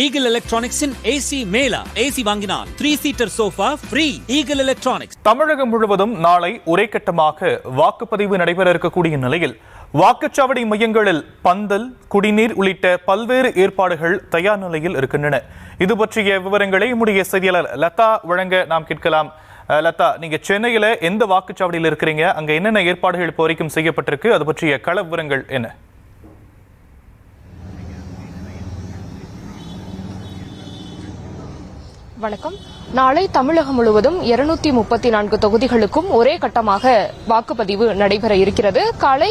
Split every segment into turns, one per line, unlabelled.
Eagle Electronics in AC mela AC வாங்கினால் 3-seater sofa free. Eagle Electronics.
தமிழகம் முழுவதும் நாளை ஒரே கட்டமாக வாக்குப்பதிவு நடைபெற இருக்கக்கூடிய நிலையில் வாக்குச்சாவடி மையங்களில் பந்தல், குடிநீர் உள்ளிட்ட பல்வேறு ஏற்பாடுகள் தயார் நிலையில் இருக்கின்றன. இது பற்றிய விவரங்களை நம்முடைய செய்தியாளர் லதா வழங்க நாம் கேட்கலாம். லதா, நீங்க சென்னையில எந்த வாக்குச்சாவடியில் இருக்கிறீங்க? அங்க என்னென்ன ஏற்பாடுகள் இப்போ வரைக்கும் செய்யப்பட்டிருக்கு? அது பற்றிய கள விவரங்கள் என்ன?
வணக்கம். நாளை தமிழகம் முழுவதும் 234 தொகுதிகளுக்கும் ஒரே கட்டமாக வாக்குப்பதிவு நடைபெற இருக்கிறது. காலை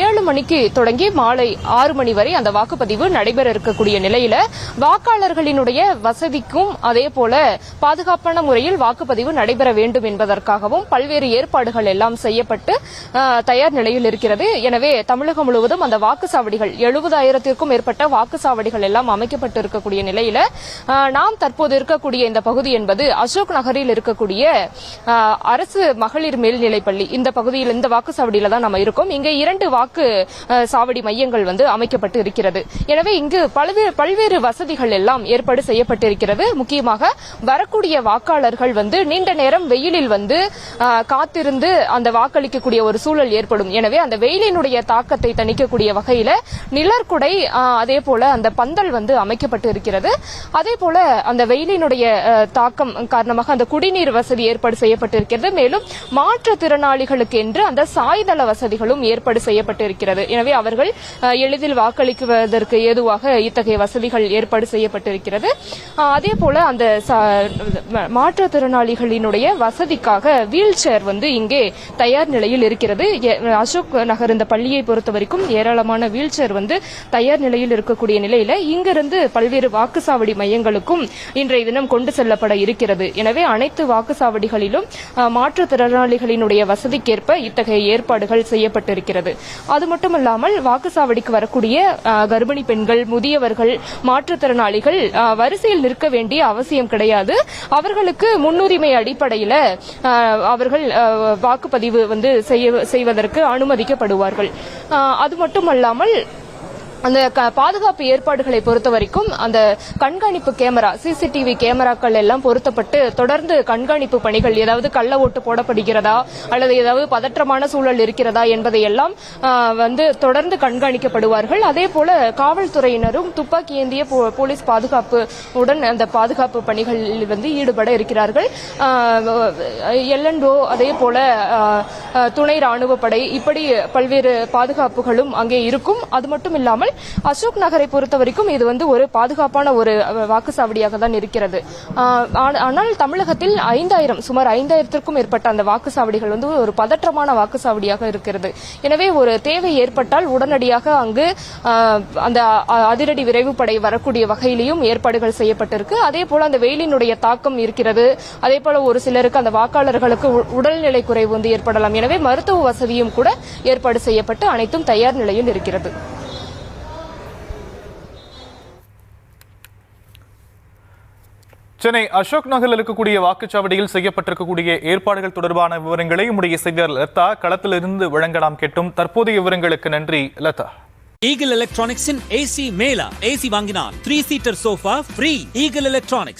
7 மணிக்கு தொடங்கி மாலை 6 மணி வரை அந்த வாக்குப்பதிவு நடைபெற இருக்கக்கூடிய நிலையில வாக்காளர்களினுடைய வசதிக்கும் அதே போல பாதுகாப்பான முறையில் வாக்குப்பதிவு நடைபெற வேண்டும் என்பதற்காகவும் பல்வேறு ஏற்பாடுகள் எல்லாம் செய்யப்பட்டு தயார் நிலையில் இருக்கிறது. எனவே தமிழகம் முழுவதும் அந்த வாக்குச்சாவடிகள் 70,000க்கும் மேற்பட்ட வாக்குச்சாவடிகள் எல்லாம் அமைக்கப்பட்டு இருக்கக்கூடிய நிலையில நாம் தற்போது இருக்கக்கூடிய இந்த பகுதி என்பது அசோக் நகரில் இருக்கக்கூடிய அரசு மகளிர் மேல்நிலைப்பள்ளி. இந்த பகுதியில் இந்த வாக்குச்சாவடியில தான் நம்ம இருக்கோம். இங்கே 2 வாக்கு சாவடி மையங்கள் அமைக்கப்பட்டு இருக்கிறது. எனவே இங்கு பல்வேறு வசதிகள் எல்லாம் ஏற்பாடு செய்யப்பட்டிருக்கிறது. முக்கியமாக வரக்கூடிய வாக்காளர்கள் நீண்ட நேரம் வெயிலில் காத்திருந்து அந்த வாக்களிக்கக்கூடிய ஒரு சூழல் ஏற்படும். எனவே அந்த வெயிலினுடைய தாக்கத்தை தணிக்கக்கூடிய வகையில நிழற்குடை அதே போல அந்த பந்தல் அமைக்கப்பட்டு இருக்கிறது. அதே போல அந்த வெயிலினுடைய தாக்கம் காரணமாக அந்த குடிநீர் வசதி ஏற்பாடு செய்யப்பட்டிருக்கிறது. மேலும் மாற்றுத்திறனாளிகளுக்கு என்று அந்த சாய்தள வசதிகளும் ஏற்பாடு செய்யப்பட்டிருக்கிறது. எனவே அவர்கள் எளிதில் வாக்களிக்குவதற்கு ஏதுவாக இத்தகைய வசதிகள் ஏற்பாடு செய்யப்பட்டிருக்கிறது. அதே போல அந்த மாற்றுத்திறனாளிகளினுடைய வசதிக்காக வீல் சேர் இங்கே தயார் நிலையில் இருக்கிறது. அசோக் நகர் இந்த பள்ளியை பொறுத்த வரைக்கும் ஏராளமான வீல் சேர் தயார் நிலையில் இருக்கக்கூடிய நிலையில இங்கிருந்து பல்வேறு வாக்குச்சாவடி மையங்களுக்கும் இன்றைய தினம் கொண்டு செல்லப்பட இருக்கிறது. எனவே அனைத்து வாக்குச்சாவடிகளிலும் மாற்றுத்திறனாளிகளினுடைய வசதிக்கேற்ப இத்தகைய ஏற்பாடுகள் செய்யப்பட்டிருக்கிறது. அது மட்டுமல்லாமல் வாக்குச்சாவடிக்கு வரக்கூடிய கர்ப்பிணி பெண்கள், முதியவர்கள், மாற்றுத்திறனாளிகள் வரிசையில் நிற்க வேண்டிய அவசியம் கிடையாது. அவர்களுக்கு முன்னுரிமை அடிப்படையில் அவர்கள் வாக்குப்பதிவு செய்வதற்கு அனுமதிக்கப்படுவார்கள். அது மட்டுமல்லாமல் அந்த பாதுகாப்பு ஏற்பாடுகளை பொறுத்த வரைக்கும் அந்த கண்காணிப்பு கேமரா, சிசிடிவி கேமராக்கள் எல்லாம் பொருத்தப்பட்டு தொடர்ந்து கண்காணிப்பு பணிகள், ஏதாவது கள்ள ஓட்டு போடப்படுகிறதா அல்லது ஏதாவது பதற்றமான சூழல் இருக்கிறதா என்பதை எல்லாம் தொடர்ந்து கண்காணிக்கப்படுவார்கள். அதே போல காவல்துறையினரும் துப்பாக்கி ஏந்திய போலீஸ் பாதுகாப்பு உடன் அந்த பாதுகாப்பு பணிகளில் ஈடுபட இருக்கிறார்கள். எல்என்ஓ அதே போல துணை ராணுவ படை, இப்படி பல்வேறு பாதுகாப்புகளும் அங்கே இருக்கும். அது மட்டும் இல்லாமல் அசோக் நகரை பொறுத்த வரைக்கும் இது ஒரு பாதுகாப்பான ஒரு வாக்குச்சாவடியாக தான் இருக்கிறது. ஆனால் தமிழகத்தில் சுமார் 5,000க்கும் மேற்பட்ட அந்த வாக்குச்சாவடிகள் ஒரு பதற்றமான வாக்குச்சாவடியாக இருக்கிறது. எனவே ஒரு தேவை ஏற்பட்டால் உடனடியாக அங்கு அந்த அதிரடி விரைவு படை வரக்கூடிய வகையிலையும் ஏற்பாடுகள் செய்யப்பட்டிருக்கு. அதே போல அந்த வெயிலினுடைய தாக்கம் இருக்கிறது. அதே போல ஒரு சிலருக்கு அந்த வாக்காளர்களுக்கு உடல்நிலை குறைவு ஏற்படலாம். எனவே மருத்துவ வசதியும் கூட ஏற்பாடு செய்யப்பட்டு அனைத்தும் தயார் நிலையில் இருக்கிறது.
சென்னை அசோக் நகரில் இருக்கக்கூடிய வாக்குச்சாவடியில் செய்யப்பட்டிருக்கக்கூடிய ஏற்பாடுகள் தொடர்பான விவரங்களை நம்முடைய செய்தியாளர் லதா களத்திலிருந்து வழங்க நாம் கேட்டும். தற்போதைய விவரங்களுக்கு நன்றி Latha.
Eagle Electronics in AC mela AC வாங்கினால் 3-seater sofa free. Eagle Electronics.